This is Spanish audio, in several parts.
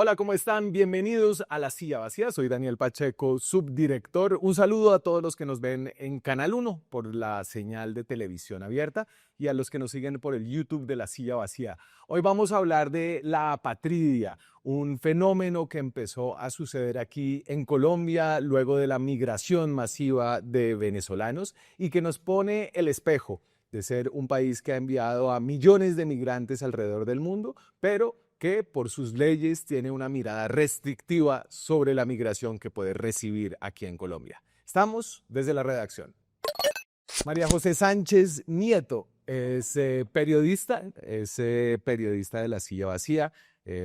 Hola, ¿cómo están? Bienvenidos a La Silla Vacía. Soy Daniel Pacheco, subdirector. Un saludo a todos los que nos ven en Canal 1 por la señal de televisión abierta y a los que nos siguen por el YouTube de La Silla Vacía. Hoy vamos a hablar de la apatridia, un fenómeno que empezó a suceder aquí en Colombia luego de la migración masiva de venezolanos y que nos pone el espejo de ser un país que ha enviado a millones de migrantes alrededor del mundo, pero que por sus leyes tiene una mirada restrictiva sobre la migración que puede recibir aquí en Colombia. Estamos desde la redacción. María José Sánchez Nieto es periodista de La Silla Vacía,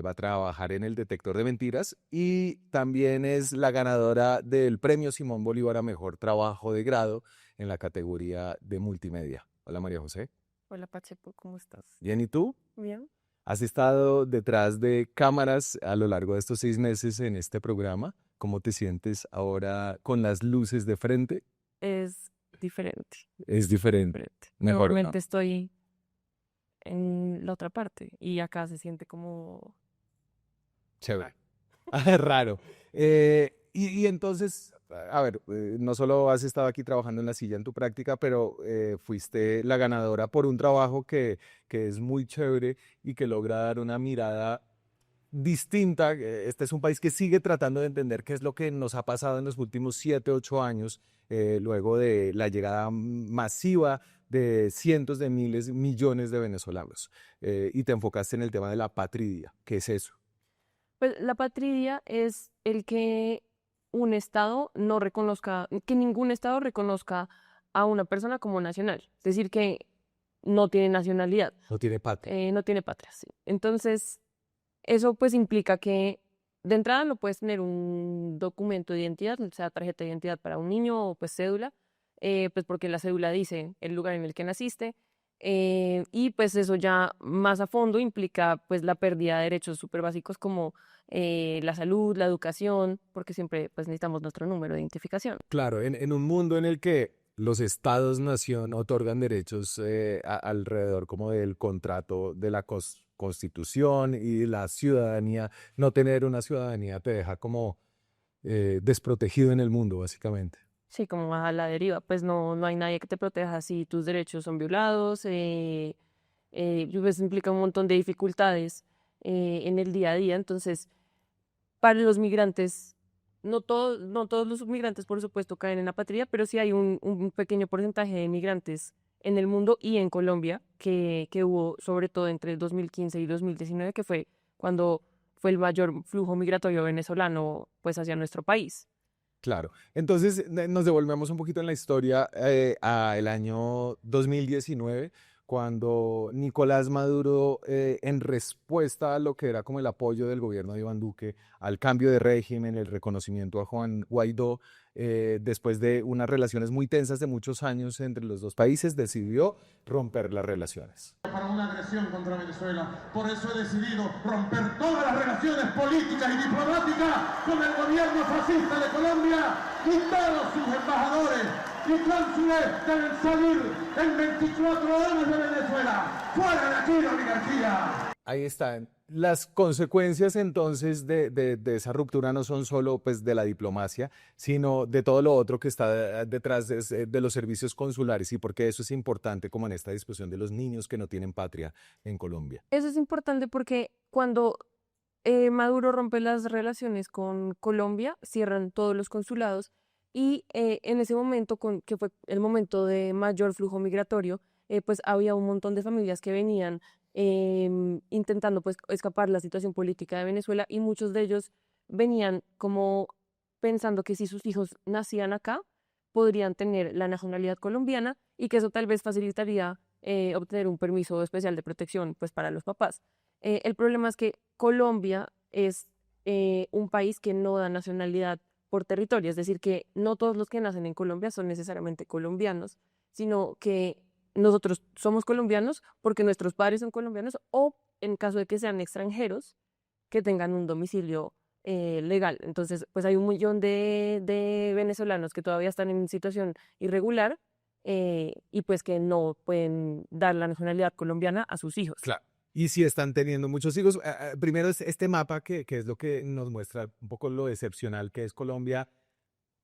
va a trabajar en el Detector de Mentiras y también es la ganadora del Premio Simón Bolívar a Mejor Trabajo de Grado en la categoría de multimedia. Hola María José. Hola Pacheco, ¿cómo estás? Bien, ¿y tú? Bien. Has estado detrás de cámaras a lo largo de estos 6 meses en este programa. ¿Cómo te sientes ahora con las luces de frente? Es diferente, Es diferente. diferente. Mejor, ¿no? Normalmente estoy en la otra parte y acá se siente como Chévere. raro. Ah, raro. Y entonces, a ver, no solo has estado aquí trabajando en la silla en tu práctica, pero fuiste la ganadora por un trabajo que es muy chévere y que logra dar una mirada distinta. Este es un país que sigue tratando de entender qué es lo que nos ha pasado en los últimos 7, 8 años, luego de la llegada masiva de cientos de miles, millones de venezolanos. Y te enfocaste en el tema de la patridia. ¿Qué es eso? Pues la patria es el que un estado no reconozca, que ningún estado reconozca a una persona como nacional. Es decir, que no tiene nacionalidad, No tiene patria. no tiene patria. Sí. Entonces, eso pues implica que de entrada no puedes tener un documento de identidad, o sea, tarjeta de identidad para un niño o pues cédula, pues porque la cédula dice el lugar en el que naciste, y pues eso ya más a fondo implica pues la pérdida de derechos súper básicos como la salud, la educación, porque siempre pues necesitamos nuestro número de identificación. Claro, en un mundo en el que los estados-nación otorgan derechos alrededor como del contrato de la constitución y la ciudadanía, no tener una ciudadanía te deja como desprotegido en el mundo, básicamente. Sí, como a la deriva, pues no hay nadie que te proteja si tus derechos son violados, pues implica un montón de dificultades en el día a día. Entonces, para los migrantes, no todos los migrantes, por supuesto, caen en la patria, pero sí hay un pequeño porcentaje de migrantes en el mundo y en Colombia que hubo, sobre todo entre 2015 y 2019, que fue cuando fue el mayor flujo migratorio venezolano pues hacia nuestro país. Claro. Entonces nos devolvemos un poquito en la historia al año 2019, cuando Nicolás Maduro, en respuesta a lo que era como el apoyo del gobierno de Iván Duque al cambio de régimen, el reconocimiento a Juan Guaidó, después de unas relaciones muy tensas de muchos años entre los dos países, decidió romper las relaciones. Para una agresión contra Venezuela. Por eso he decidido romper todas las relaciones políticas y diplomáticas con el gobierno fascista de Colombia y todos sus embajadores y cónsules deben salir en 24 horas de Venezuela. ¡Fuera de aquí la oligarquía! Ahí están. Las consecuencias entonces de esa ruptura no son solo pues, de la diplomacia, sino de todo lo otro que está detrás de los servicios consulares y por qué eso es importante como en esta discusión de los niños que no tienen patria en Colombia. Eso es importante porque cuando Maduro rompe las relaciones con Colombia, cierran todos los consulados y en ese momento, que fue el momento de mayor flujo migratorio, pues había un montón de familias que venían intentando pues escapar la situación política de Venezuela y muchos de ellos venían como pensando que si sus hijos nacían acá, podrían tener la nacionalidad colombiana y que eso tal vez facilitaría obtener un permiso especial de protección pues para los papás. El problema es que Colombia es un país que no da nacionalidad por territorio, es decir, que no todos los que nacen en Colombia son necesariamente colombianos, sino que nosotros somos colombianos porque nuestros padres son colombianos o en caso de que sean extranjeros, que tengan un domicilio legal. Entonces, pues hay un millón de venezolanos que todavía están en situación irregular y pues que no pueden dar la nacionalidad colombiana a sus hijos. Claro. Y si están teniendo muchos hijos, primero es este mapa que es lo que nos muestra un poco lo excepcional que es Colombia,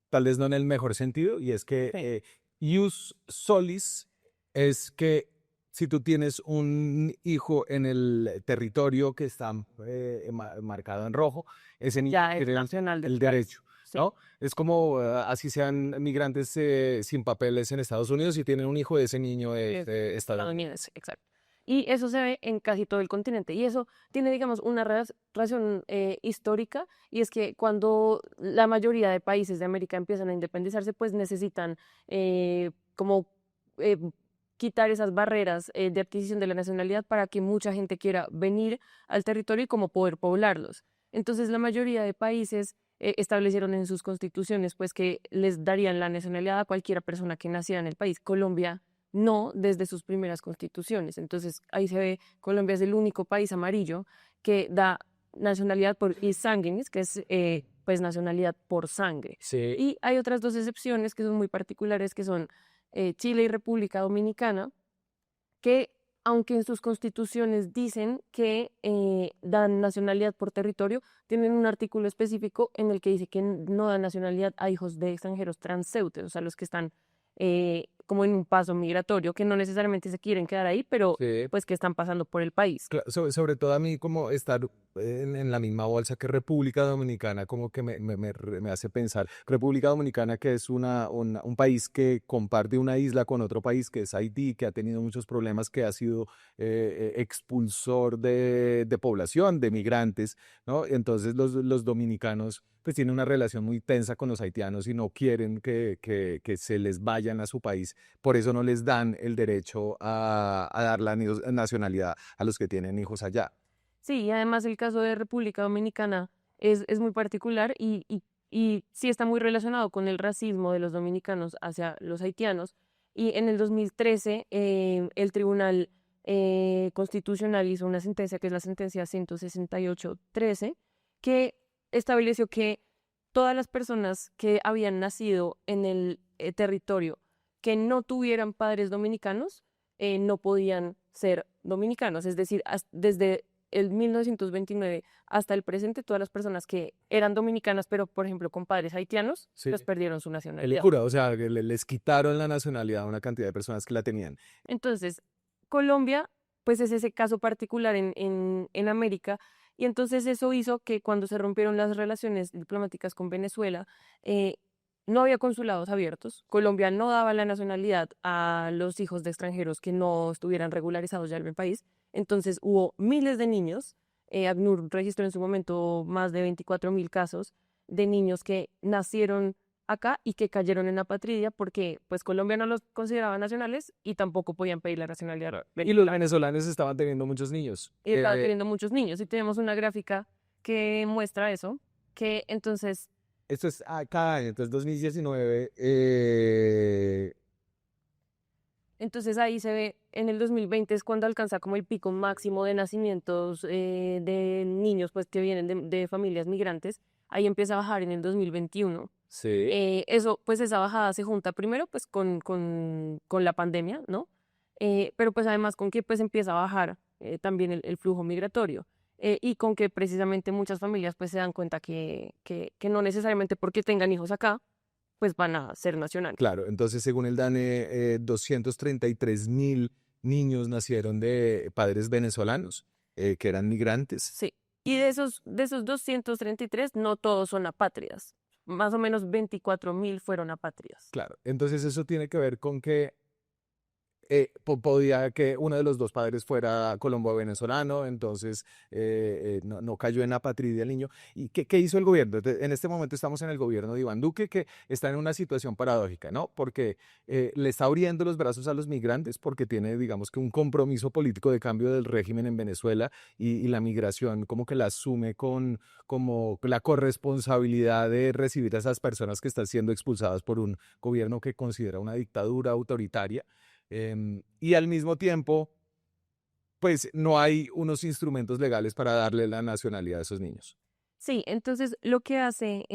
tal vez no en el mejor sentido, y es que ius solis es que si tú tienes un hijo en el territorio que está marcado en rojo, ese niño Ya es tiene nacional del el país. derecho, Sí. ¿no? Es como así sean migrantes sin papeles en Estados Unidos y tienen un hijo de ese niño es estadounidense. Estadounidense, exacto. Y eso se ve en casi todo el continente. Y eso tiene, digamos, una razón histórica, y es que cuando la mayoría de países de América empiezan a independizarse, pues necesitan como eh, quitar esas barreras de adquisición de la nacionalidad para que mucha gente quiera venir al territorio y como poder poblarlos. Entonces, la mayoría de países establecieron en sus constituciones pues que les darían la nacionalidad a cualquier persona que naciera en el país. Colombia no, desde sus primeras constituciones. Entonces ahí se ve, Colombia es el único país amarillo que da nacionalidad por is sanguinis, que es pues nacionalidad por sangre. Sí. Y hay otras dos excepciones que son muy particulares, que son Chile y República Dominicana, que aunque en sus constituciones dicen que dan nacionalidad por territorio, tienen un artículo específico en el que dice que no dan nacionalidad a hijos de extranjeros transeúntes, o sea, los que están como en un paso migratorio, que no necesariamente se quieren quedar ahí, pero Sí. pues que están pasando por el país. Sobre todo a mí como estar en la misma bolsa que República Dominicana, como que me hace pensar. República Dominicana, que es un país que comparte una isla con otro país, que es Haití, que ha tenido muchos problemas, que ha sido expulsor de población, de migrantes, ¿no? Entonces los dominicanos pues tienen una relación muy tensa con los haitianos y no quieren que se les vayan a su país. Por eso no les dan el derecho a dar la nacionalidad a los que tienen hijos allá. Sí, y además el caso de República Dominicana es muy particular y sí está muy relacionado con el racismo de los dominicanos hacia los haitianos. Y en el 2013 el Tribunal Constitucional hizo una sentencia, que es la sentencia 168-13, que estableció que todas las personas que habían nacido en el territorio que no tuvieran padres dominicanos no podían ser dominicanos. Es decir, desde el 1929 hasta el presente, todas las personas que eran dominicanas, pero por ejemplo con padres haitianos, Sí. pues perdieron su Es nacionalidad. locura, o sea, que les quitaron la nacionalidad a una cantidad de personas que la tenían. Entonces, Colombia, pues es ese caso particular en América, y entonces eso hizo que cuando se rompieron las relaciones diplomáticas con Venezuela, no había consulados abiertos. Colombia no daba la nacionalidad a los hijos de extranjeros que no estuvieran regularizados ya en el país. Entonces hubo miles de niños. ACNUR registró en su momento más de 24.000 casos de niños que nacieron acá y que cayeron en apatridia porque pues Colombia no los consideraba nacionales y tampoco podían pedir la nacionalidad. Y los venezolanos estaban teniendo muchos niños. Y estaba teniendo muchos niños. Y tenemos una gráfica que muestra eso, que entonces Esto es cada año, entonces 2019. Entonces ahí se ve, en el 2020 es cuando alcanza como el pico máximo de nacimientos de niños pues que vienen de familias migrantes. Ahí empieza a bajar en el 2021. Sí. Eso, pues esa bajada se junta primero pues con la pandemia, ¿no? Pero pues además con que pues empieza a bajar también el flujo migratorio. Y con que precisamente muchas familias pues se dan cuenta que no necesariamente porque tengan hijos acá, pues van a ser nacionales. Claro, entonces según el DANE, 233.000 niños nacieron de padres venezolanos que eran migrantes. Sí. Y de esos 233, no todos son apátridas. Más o menos 24.000 fueron apátridas. Claro, entonces eso tiene que ver con que podía que uno de los dos padres fuera colombo-venezolano, entonces no cayó en apatridia el niño. ¿Y qué hizo el gobierno? En este momento estamos en el gobierno de Iván Duque, que está en una situación paradójica, ¿no? Porque le está abriendo los brazos a los migrantes, porque tiene, digamos que un compromiso político de cambio del régimen en Venezuela y la migración como que la asume como la corresponsabilidad de recibir a esas personas que están siendo expulsadas por un gobierno que considera una dictadura autoritaria. Y al mismo tiempo, pues no hay unos instrumentos legales para darle la nacionalidad a esos niños. Sí, entonces lo que hace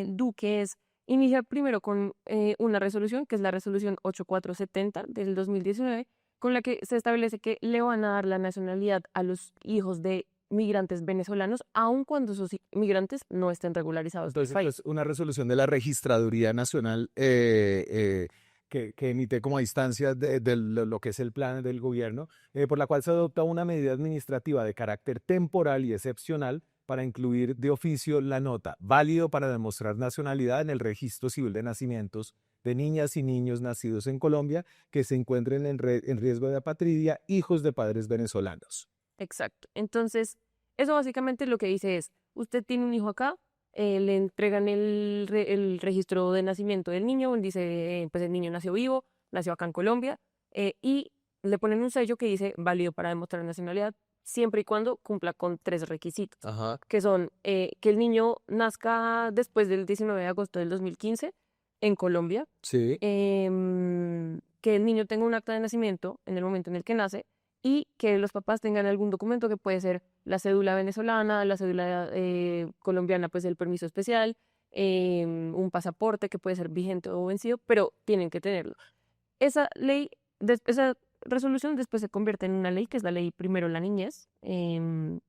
Duque es iniciar primero con una resolución, que es la resolución 8470 del 2019, con la que se establece que le van a dar la nacionalidad a los hijos de migrantes venezolanos, aun cuando esos migrantes no estén regularizados en el Entonces, país. pues, una resolución de la Registraduría Nacional que emite como a instancia de lo que es el plan del gobierno, por la cual se adopta una medida administrativa de carácter temporal y excepcional para incluir de oficio la nota válido para demostrar nacionalidad en el registro civil de nacimientos de niñas y niños nacidos en Colombia que se encuentren en riesgo de apatridia, hijos de padres venezolanos. Exacto. Entonces, eso básicamente lo que dice es, usted tiene un hijo acá, le entregan el registro de nacimiento del niño, dice, pues el niño nació vivo, nació acá en Colombia, y le ponen un sello que dice válido para demostrar nacionalidad, siempre y cuando cumpla con 3 requisitos, Ajá. que son que el niño nazca después del 19 de agosto del 2015 en Colombia, Sí. que el niño tenga un acta de nacimiento en el momento en el que nace, y que los papás tengan algún documento que puede ser la cédula venezolana, la cédula colombiana, pues el permiso especial, un pasaporte que puede ser vigente o vencido, pero tienen que tenerlo. Esa ley, esa resolución después se convierte en una ley, que es la ley Primero la Niñez, y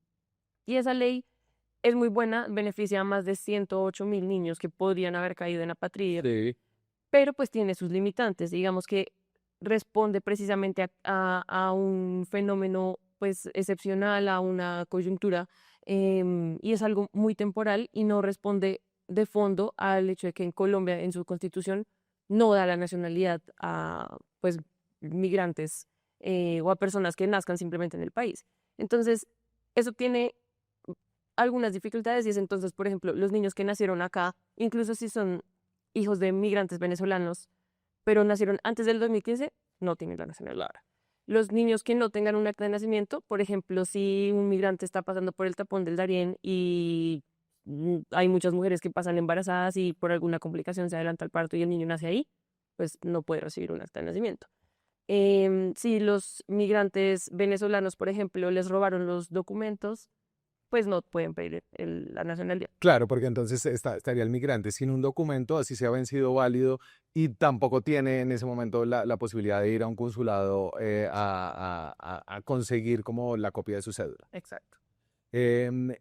esa ley es muy buena, beneficia a más de 108.000 niños que podrían haber caído en apatridia, Sí. pero pues tiene sus limitantes. Digamos que responde precisamente a un fenómeno pues excepcional, a una coyuntura, y es algo muy temporal y no responde de fondo al hecho de que en Colombia, en su constitución, no da la nacionalidad a pues migrantes o a personas que nazcan simplemente en el país. Entonces, eso tiene algunas dificultades y es entonces, por ejemplo, los niños que nacieron acá, incluso si son hijos de migrantes venezolanos, pero nacieron antes del 2015, no tienen la nacionalidad ahora. Los niños que no tengan un acta de nacimiento, por ejemplo, si un migrante está pasando por el tapón del Darién y hay muchas mujeres que pasan embarazadas y por alguna complicación se adelanta el parto y el niño nace ahí, pues no puede recibir un acta de nacimiento. Si los migrantes venezolanos, por ejemplo, les robaron los documentos, pues no pueden pedir la nacionalidad. Claro, porque entonces estaría el migrante sin un documento, así sea vencido válido, y tampoco tiene en ese momento la posibilidad de ir a un consulado a conseguir como la copia de su cédula. Exacto. Em,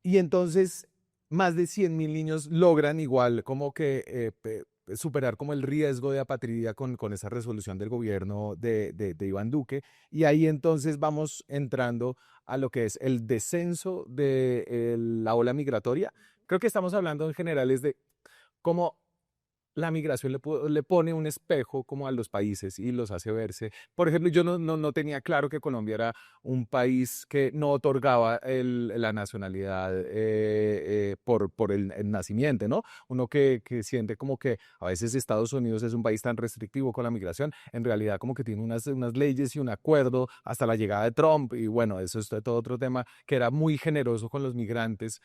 y entonces más de 100.000 niños logran igual como que superar como el riesgo de apatridia con esa resolución del gobierno de Iván Duque. Y ahí entonces vamos entrando a lo que es el descenso de la ola migratoria. Creo que estamos hablando en general de cómo la migración le pone un espejo como a los países y los hace verse. Por ejemplo, yo no tenía claro que Colombia era un país que no otorgaba la nacionalidad por el nacimiento, ¿no? Uno que siente como que a veces Estados Unidos es un país tan restrictivo con la migración, en realidad como que tiene unas leyes y un acuerdo hasta la llegada de Trump, y bueno, eso es todo otro tema, que era muy generoso con los migrantes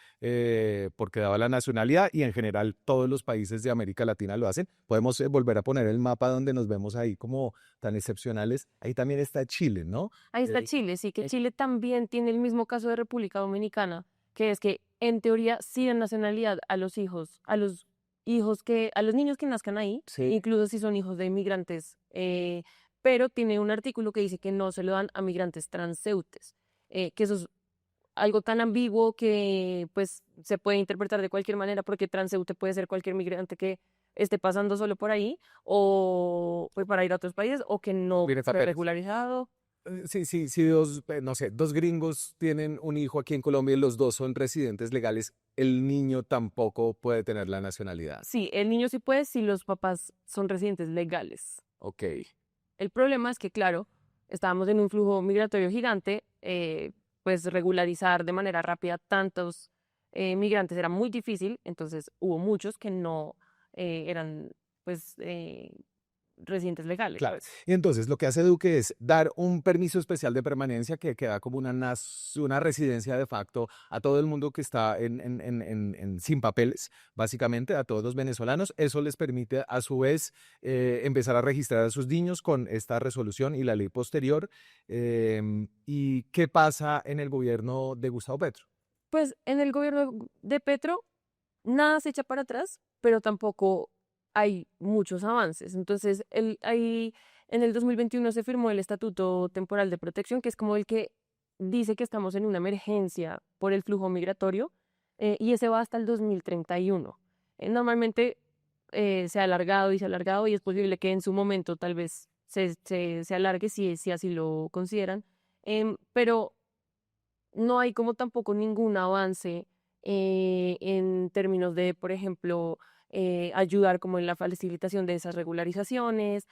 porque daba la nacionalidad, y en general todos los países de América Latina lo hacen. Podemos volver a poner el mapa donde nos vemos ahí como tan excepcionales. Ahí también está Chile, ¿no? Ahí está Chile, sí, que Chile también tiene el mismo caso de República Dominicana, que es que en teoría sí dan nacionalidad a los hijos, a los niños que nazcan ahí, Sí. incluso si son hijos de inmigrantes, pero tiene un artículo que dice que no se lo dan a migrantes transeúntes, que eso es algo tan ambiguo que pues se puede interpretar de cualquier manera, porque transeúnte puede ser cualquier migrante que esté pasando solo por ahí o pues para ir a otros países o que no Tiene fue papeles. regularizado. Sí, dos, no sé, dos gringos tienen un hijo aquí en Colombia y los dos son residentes legales, el niño tampoco puede tener la nacionalidad. Sí, el niño sí puede si los papás son residentes legales. Ok. El problema es que, claro, estábamos en un flujo migratorio gigante, pues regularizar de manera rápida tantos migrantes era muy difícil, entonces hubo muchos que no eran, pues, residentes legales. Claro. Pues. Y entonces lo que hace Duque es dar un permiso especial de permanencia que queda como una residencia de facto a todo el mundo que está sin papeles, básicamente a todos los venezolanos. Eso les permite a su vez empezar a registrar a sus niños con esta resolución y la ley posterior. ¿Y qué pasa en el gobierno de Gustavo Petro? Pues en el gobierno de Petro nada se echa para atrás, pero tampoco hay muchos avances. Entonces, hay En el 2021 se firmó el Estatuto Temporal de Protección, que es como el que dice que estamos en una emergencia por el flujo migratorio, y ese va hasta el 2031. Normalmente se ha alargado y se ha alargado y es posible que en su momento tal vez se alargue si así lo consideran, pero no hay como tampoco ningún avance en términos de, por ejemplo, ayudar como en la facilitación de esas regularizaciones.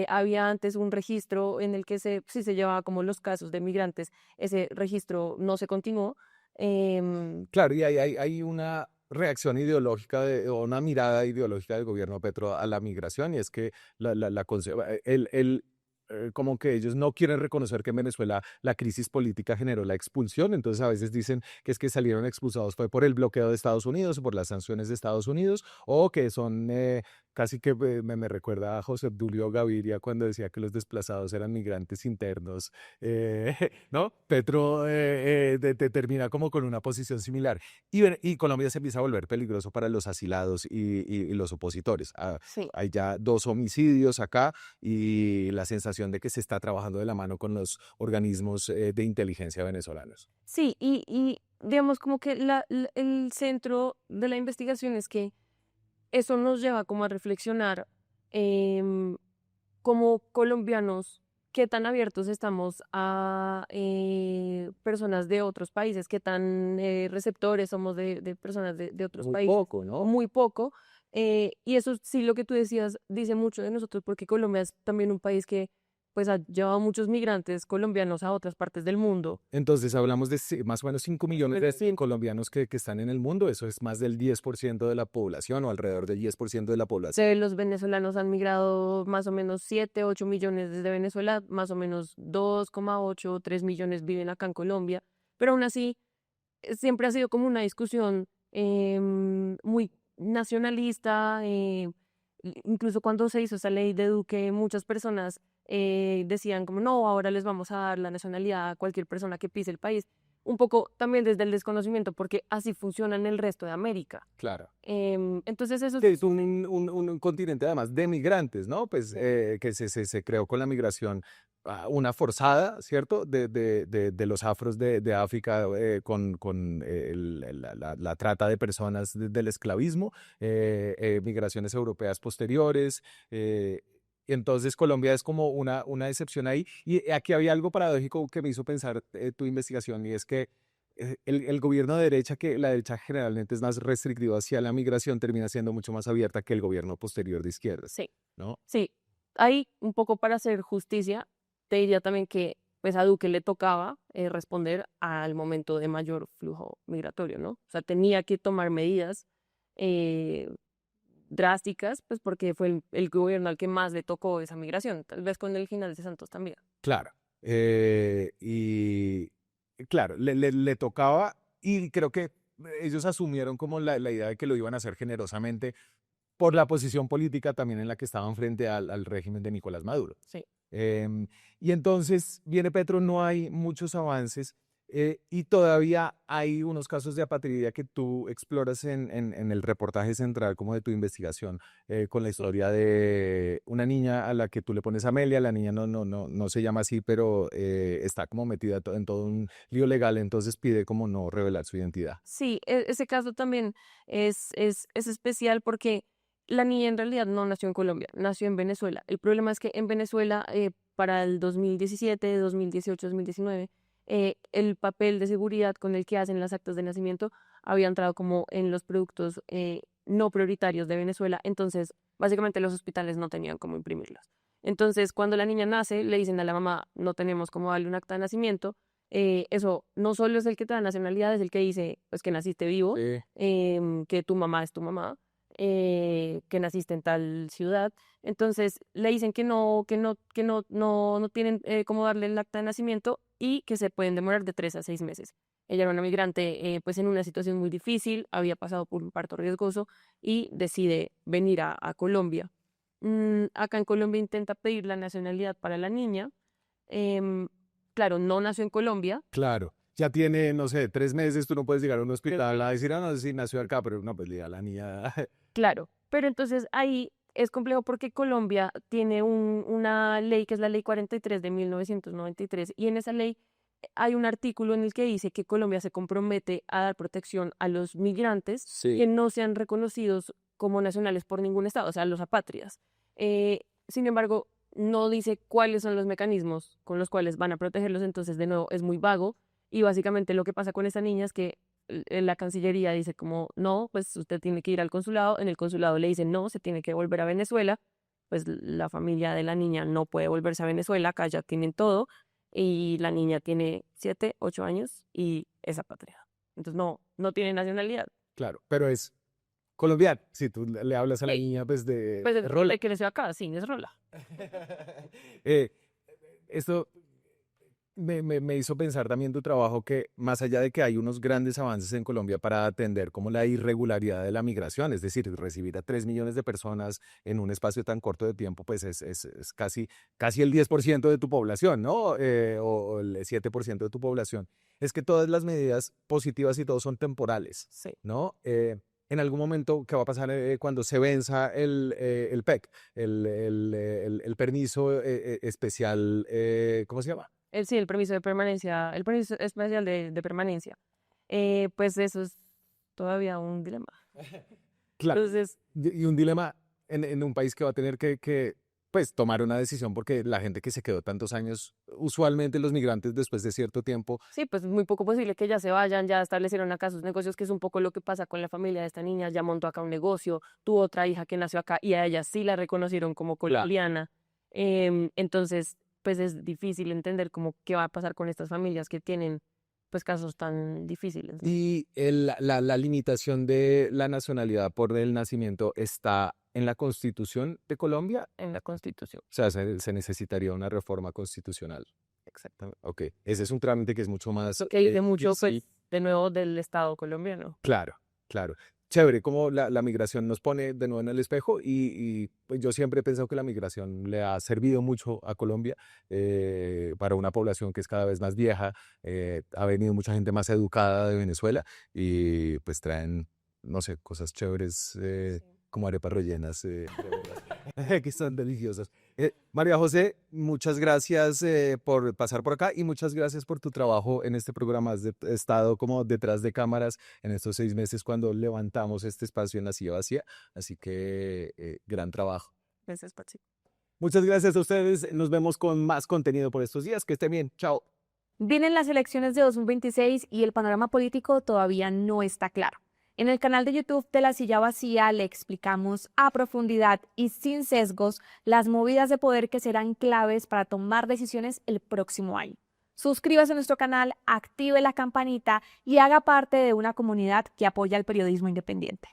Había antes un registro en el que sí se llevaba como los casos de migrantes, ese registro no se continuó. Claro, y hay una reacción ideológica o una mirada ideológica del gobierno Petro a la migración, y es que como que ellos no quieren reconocer que en Venezuela la crisis política generó la expulsión. Entonces a veces dicen que es que salieron expulsados fue por el bloqueo de Estados Unidos o por las sanciones de Estados Unidos, o que son casi que me recuerda a José Obdulio Gaviria cuando decía que los desplazados eran migrantes internos, ¿no? Petro termina como con una posición similar. Y Colombia se empieza a volver peligroso para los asilados y los opositores. Sí. Hay ya 2 homicidios acá y la sensación de que se está trabajando de la mano con los organismos de inteligencia venezolanos. Sí, y digamos como que el centro de la investigación es que eso nos lleva como a reflexionar como colombianos, qué tan abiertos estamos a personas de otros países, qué tan receptores somos de personas de otros Muy países. poco, ¿no? Muy poco. Y eso sí, lo que tú decías, dice mucho de nosotros, porque Colombia es también un país que pues ha llevado muchos migrantes colombianos a otras partes del mundo. Entonces hablamos de más o menos 5 millones de Sí. colombianos que están en el mundo. Eso es más del 10% de la población, o alrededor del 10% de la población. Los venezolanos han migrado más o menos 7, 8 millones desde Venezuela, más o menos 2,8, 3 millones viven acá en Colombia, pero aún así siempre ha sido como una discusión muy nacionalista. Incluso cuando se hizo esa ley de Duque, muchas personas decían como no, ahora les vamos a dar la nacionalidad a cualquier persona que pise el país. Un poco también desde el desconocimiento, porque así funciona en el resto de América. Claro. Entonces eso Que es un continente además de migrantes, ¿no? Pues que se creó con la migración, una forzada, ¿cierto? De los afros de África, con la trata de personas del esclavismo, migraciones europeas posteriores. Entonces Colombia es como una excepción ahí. Y aquí había algo paradójico que me hizo pensar tu investigación, y es que el gobierno de derecha, que la derecha generalmente es más restrictiva hacia la migración, termina siendo mucho más abierta que el gobierno posterior de izquierdas, sí, ¿no? sí. Ahí, un poco para hacer justicia, te diría también que pues a Duque le tocaba responder al momento de mayor flujo migratorio, ¿no? O sea, tenía que tomar medidas drásticas, pues porque fue el gobierno al que más le tocó esa migración, tal vez con el final de Santos también. Claro. Y claro, le tocaba, y creo que ellos asumieron como la idea de que lo iban a hacer generosamente por la posición política también en la que estaban frente al régimen de Nicolás Maduro. Sí. Y entonces viene Petro, no hay muchos avances, y todavía hay unos casos de apatridia que tú exploras en el reportaje central como de tu investigación, con la historia de una niña a la que tú le pones Amelia. La niña no se llama así, pero está como metida en todo un lío legal, entonces pide como no revelar su identidad. Sí, ese caso también es especial porque la niña en realidad no nació en Colombia, nació en Venezuela. El problema es que en Venezuela, para el 2017, 2018, 2019, el papel de seguridad con el que hacen las actas de nacimiento había entrado como en los productos no prioritarios de Venezuela. Entonces, básicamente los hospitales no tenían cómo imprimirlos. Entonces, cuando la niña nace, le dicen a la mamá, no tenemos cómo darle un acta de nacimiento. Eso no solo es el que te da nacionalidad, es el que dice pues que naciste vivo, que tu mamá es tu mamá, que naciste en tal ciudad. Entonces le dicen que no tienen cómo darle el acta de nacimiento y que se pueden demorar de 3 a 6 meses. Ella era una migrante pues en una situación muy difícil, había pasado por un parto riesgoso y decide venir a Colombia. Acá en Colombia intenta pedir la nacionalidad para la niña. Claro, no nació en Colombia. Claro. Ya tiene, no sé, 3 meses, tú no puedes llegar a un hospital a decir, no sé si nació acá, pero no, pues ya la niña. Claro, pero entonces ahí es complejo porque Colombia tiene una ley que es la Ley 43 de 1993 y en esa ley hay un artículo en el que dice que Colombia se compromete a dar protección a los migrantes que Sí. no sean reconocidos como nacionales por ningún estado, o sea, los apátridas. Sin embargo, no dice cuáles son los mecanismos con los cuales van a protegerlos, entonces de nuevo es muy vago y básicamente lo que pasa con esta niña es que la Cancillería dice como, no, pues usted tiene que ir al consulado, en el consulado le dicen, no, se tiene que volver a Venezuela, pues la familia de la niña no puede volverse a Venezuela, acá ya tienen todo, y la niña tiene 7, 8 años y es apátrida. Entonces no tiene nacionalidad. Claro, pero es colombiano. Si tú le hablas a la Sí, niña, pues pues de rola. de creció acá, sí, es rola. Eh, esto me hizo pensar también tu trabajo que más allá de que hay unos grandes avances en Colombia para atender como la irregularidad de la migración, es decir, recibir a 3 millones de personas en un espacio tan corto de tiempo, pues es casi el 10% de tu población, ¿no? O el 7% de tu población. Es que todas las medidas positivas y todo son temporales, Sí. ¿no? En algún momento, ¿qué va a pasar cuando se venza el PEC, el permiso especial, ¿cómo se llama? Sí, el permiso de permanencia, el permiso especial de permanencia. Pues eso es todavía un dilema. Claro, Entonces, y un dilema en un país que va a tener pues, tomar una decisión porque la gente que se quedó tantos años, usualmente los migrantes después de cierto tiempo, sí, pues es muy poco posible que ya se vayan, ya establecieron acá sus negocios, que es un poco lo que pasa con la familia de esta niña, ya montó acá un negocio, tuvo otra hija que nació acá y a ella sí la reconocieron como claro. colombiana. Entonces, pues es difícil entender cómo qué va a pasar con estas familias que tienen pues casos tan difíciles, ¿no? Y la limitación de la nacionalidad por el nacimiento está en la Constitución de Colombia. En la Constitución. O sea, se necesitaría una reforma constitucional. Exactamente. Ok, ese es un trámite que es mucho más Lo que dice mucho, pues, difícil. de nuevo del Estado colombiano. Claro, claro. Chévere, como la migración nos pone de nuevo en el espejo pues yo siempre he pensado que la migración le ha servido mucho a Colombia para una población que es cada vez más vieja. Ha venido mucha gente más educada de Venezuela y pues traen, no sé, cosas chéveres como arepas rellenas, de verdad, que son deliciosas. María José, muchas gracias por pasar por acá y muchas gracias por tu trabajo en este programa. Has estado como detrás de cámaras en estos 6 meses cuando levantamos este espacio en la Silla Vacía, así que gran trabajo. Gracias, Patsy. Muchas gracias a ustedes. Nos vemos con más contenido por estos días. Que estén bien. Chao. Vienen las elecciones de 2026 y el panorama político todavía no está claro. En el canal de YouTube de La Silla Vacía le explicamos a profundidad y sin sesgos las movidas de poder que serán claves para tomar decisiones el próximo año. Suscríbase a nuestro canal, active la campanita y haga parte de una comunidad que apoya el periodismo independiente.